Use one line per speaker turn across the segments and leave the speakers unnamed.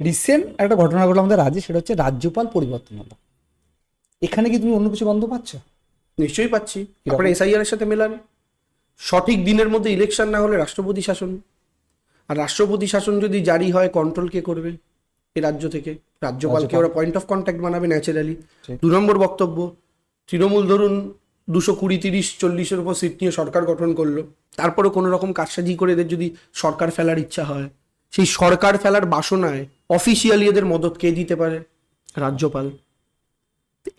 Recent একটা ঘটনা ঘটলো আমাদের রাজ্যে, সেটা হচ্ছে রাজ্যপাল পরিবর্তন হলো। এখানে কি তুমি অন্য কিছু গন্ধ পাচ্ছ?
নিশ্চয়ই পাচ্ছি। আপনারা এসআইআর এর সাথে মেলান। সঠিক দিনের মধ্যে ইলেকশন না হলে রাষ্ট্রপতি শাসন, আর রাষ্ট্রপতি শাসন যদি জারি হয় কন্ট্রোল কে করবে এই রাজ্য থেকে? রাজ্যপালকে ওরা পয়েন্ট অফ কন্ট্যাক্ট বানাবে ন্যাচারালি। 2 নম্বর বক্তব্য, তৃণমূল ধরুন 220, 30, 40-এর উপর সিট নিয়ে সরকার গঠন করলো, তারপরে কোনো রকম কারসাজি করে এদের যদি সরকার ফেলার ইচ্ছা হয়, সেই সরকার ফেলার বাসনায় অফিসিয়ালি এদের মদত কে দিতে পারে? রাজ্যপাল।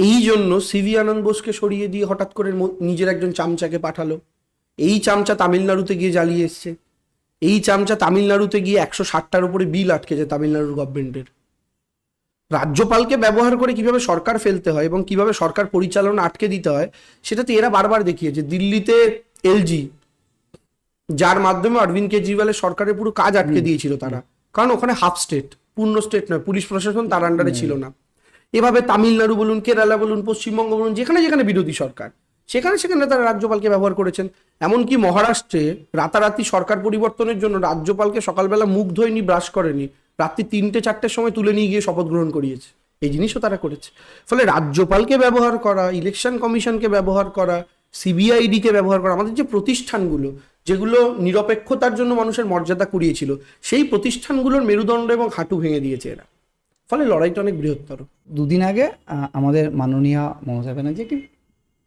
এই জন্য সিভি আনন্দ বোসকে সরিয়ে দিয়ে হঠাৎ করে নিজের একজন চামচাকে পাঠালো। এই চামচা তামিলনাড়ুতে গিয়ে জ্বালিয়ে এসছে। এই চামচা তামিলনাড়ুতে গিয়ে 160টার উপরে বিল আটকেছে তামিলনাড়ুর গভর্নমেন্টের। রাজ্যপালকে ব্যবহার করে কিভাবে সরকার ফেলতে হয় এবং কিভাবে সরকার পরিচালনা আটকে দিতে হয় সেটাতে এরা বারবার দেখিয়েছে। দিল্লিতে এলজি, যার মাধ্যমে অরবিন্দ কেজরিওয়ালের সরকারের পুরো কাজ আটকে দিয়েছিল তারা, কারণ ওখানে হাফ স্টেট, পূর্ণ স্টেট নয়, পুলিশ প্রশাসন তার আন্ডারে ছিল না। এভাবে তামিলনাড়ু বলুন, কেরালা বলুন, পশ্চিমবঙ্গ বলুন, যেখানে যেখানে বিরোধী সরকার সেখানে সেখানে তারা রাজ্যপালকে ব্যবহার করেছেন। এমনকি মহারাষ্ট্রে রাতারাতি সরকার পরিবর্তনের জন্য রাজ্যপালকে সকালবেলা মুখ ধোয়নি, ব্রাশ করেনি, রাত্রি 3-4টের সময় তুলে নিয়ে গিয়ে শপথ গ্রহণ করিয়েছে। এই জিনিসও তারা করেছে। ফলে রাজ্যপালকে ব্যবহার করা, ইলেকশন কমিশনকে ব্যবহার করা, সিবিআইডিকে ব্যবহার করা, আমাদের যে প্রতিষ্ঠানগুলো যেগুলো নিরপেক্ষতার জন্য মানুষের মর্যাদা কুড়িয়েছিল, সেই প্রতিষ্ঠানগুলোর মেরুদণ্ড এবং হাঁটু ভেঙে দিয়েছে এরা। ফলে লড়াইটা অনেক বৃহত্তর।
দুদিন আগে আমাদের মাননীয় মমতা ব্যানার্জি একটি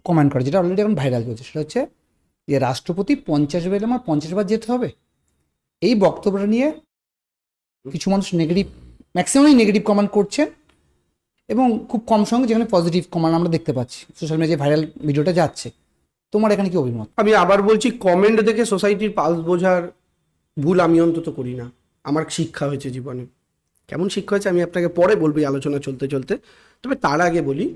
কমেন্ট করে, যেটা অলরেডি এখন ভাইরাল চলছে, সেটা হচ্ছে যে রাষ্ট্রপতি 50 বার আমার 50 বার যেতে হবে। এই বক্তব্যটা নিয়ে কিছু মানুষ নেগেটিভ, ম্যাক্সিমামই নেগেটিভ কমেন্ট করছেন এবং খুব কম সঙ্গে যেখানে পজিটিভ কমেন্ট আমরা দেখতে পাচ্ছি সোশ্যাল মিডিয়ায় ভাইরাল ভিডিওটা যাচ্ছে। তোমার এখানে কি অভিমত?
আমি আবার বলছি, কমেন্ট দেখে সোসাইটির পালস বোঝার ভুল আমি অন্তত করি না। আমার শিক্ষা হয়েছে জীবনে। কেমন শিক্ষা হয়েছে আমি আপনাকে পরে বলবো এই আলোচনা চলতে চলতে। তবে তার আগে বলি,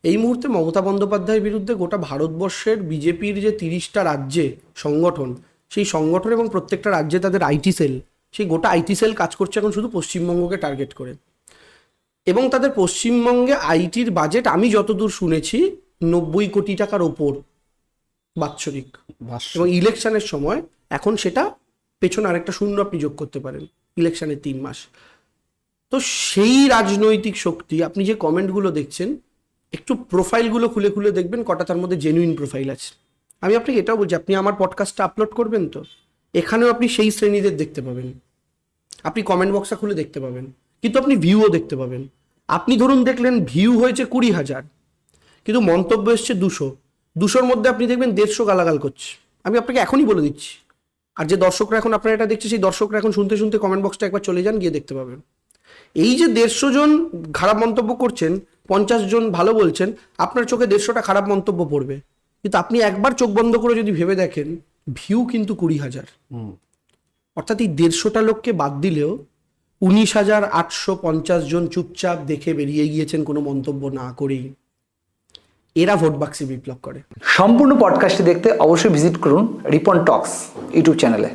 এই মুহূর্তে মমতা বন্দ্যোপাধ্যায়ের বিরুদ্ধে গোটা ভারতবর্ষের বিজেপির যে 30টা রাজ্যে সংগঠন, সেই সংগঠন এবং প্রত্যেকটা রাজ্যে তাদের আইটি সেল, সেই গোটা আইটি সেল কাজ করছে এখন শুধু পশ্চিমবঙ্গকে টার্গেট করে। এবং তাদের পশ্চিমবঙ্গে আইটির বাজেট আমি যতদূর শুনেছি 90 কোটি টাকার ওপর বাৎসরিক। এবং ইলেকশনের সময় এখন সেটা পেছনে আরেকটা শূন্য আপনি যোগ করতে পারেন, ইলেকশনের 3 মাস। তো সেই রাজনৈতিক শক্তি, আপনি যে কমেন্টগুলো দেখছেন একটু প্রোফাইলগুলো খুলে খুলে দেখবেন কটা তার মধ্যে জেনুইন প্রোফাইল আছে। আমি আপনাকে এটাও বলছি, আপনি আমার পডকাস্টটা আপলোড করবেন তো এখানেও আপনি সেই শ্রেণীদের দেখতে পাবেন। আপনি কমেন্ট বক্সটা খুলে দেখতে পাবেন, কিন্তু আপনি ভিউও দেখতে পাবেন। আপনি ধরুন দেখলেন ভিউ হয়েছে 20,000, কিন্তু মন্তব্য এসছে 200-200-র মধ্যে আপনি দেখবেন 150 গালাগাল করছে। আমি আপনাকে এখনই বলে দিচ্ছি। আর যে দর্শকরা এখন আপনারা এটা দেখছে, সেই দর্শকরা এখন শুনতে শুনতে কমেন্ট বক্সটা একবার চলে যান, গিয়ে দেখতে পাবেন। এই যে 150 জন খারাপ মন্তব্য করছেন, 50 জন ভালো বলছেন, আপনার চোখে 150টা খারাপ মন্তব্য পড়বে। কিন্তু আপনি একবার চোখ বন্ধ করে যদি ভেবে দেখেন, ভিউ কিন্তু 20,000। অর্থাৎ এই 150টা লোককে বাদ দিলেও 19,850 জন চুপচাপ দেখে বেরিয়ে গিয়েছেন কোনো মন্তব্য না করেই। এরা ভোট বাক্সে বিপ্লব করে।
সম্পূর্ণ পডকাস্টটি দেখতে অবশ্যই ভিজিট করুন রিপন টক্স ইউটিউব চ্যানেলে।